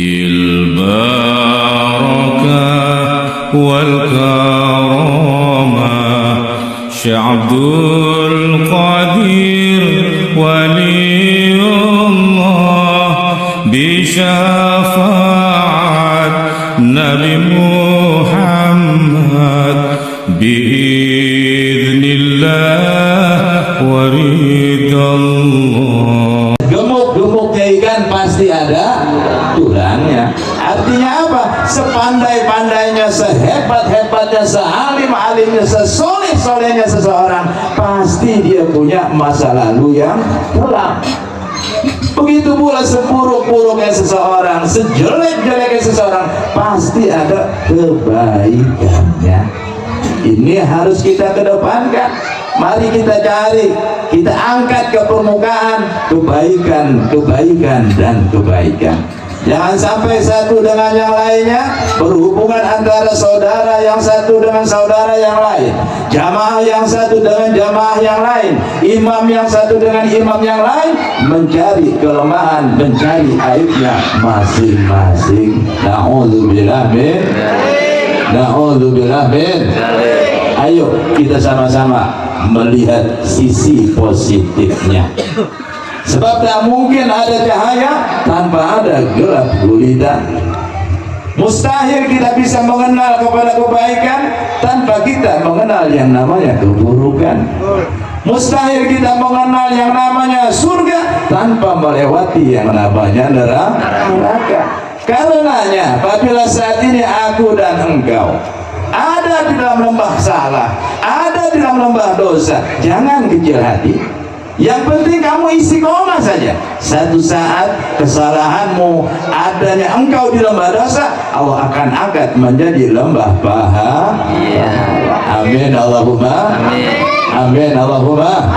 البركة والكرامة عبد القدير ولي الله بشفاعة نبي محمد بإذن الله ورضا الله. Gemuk-gemuknya ikan pasti ada tulangnya. Artinya apa? Sepandai-pandainya, sehebat-hebatnya, sealim-alimnya, sesoleh-solehnya seseorang, pasti dia punya masa lalu yang kelam. Begitu pula seburuk-buruknya seseorang, sejelek-jeleknya seseorang, pasti ada kebaikannya. Ini harus kita kedepankan. Mari kita cari, kita angkat ke permukaan kebaikan, kebaikan, dan kebaikan. Jangan sampai satu dengan yang lainnya berhubungan antara saudara yang satu dengan saudara yang lain, jamaah yang satu dengan jamaah yang lain, imam yang satu dengan imam yang lain, mencari kelemahan, mencari aibnya masing-masing. Na'udzubillah min. Na'udzubillah min. Ayo kita sama-sama melihat sisi positifnya. Sebab tak mungkin ada cahaya tanpa ada gelap gulita. Mustahil kita bisa mengenal kepada kebaikan tanpa kita mengenal yang namanya keburukan. Mustahil kita mengenal yang namanya surga tanpa melewati yang namanya neraka. Karenanya apabila saat ini aku dan engkau ada di dalam lembah salah, ada di dalam lembah dosa, jangan kecil hati. Yang penting kamu istiqomah saja. Satu saat kesalahanmu, adanya engkau di lembah dosa, Allah akan angkat menjadi lembah pahala. Amin Allahumma. Amin Allahumma.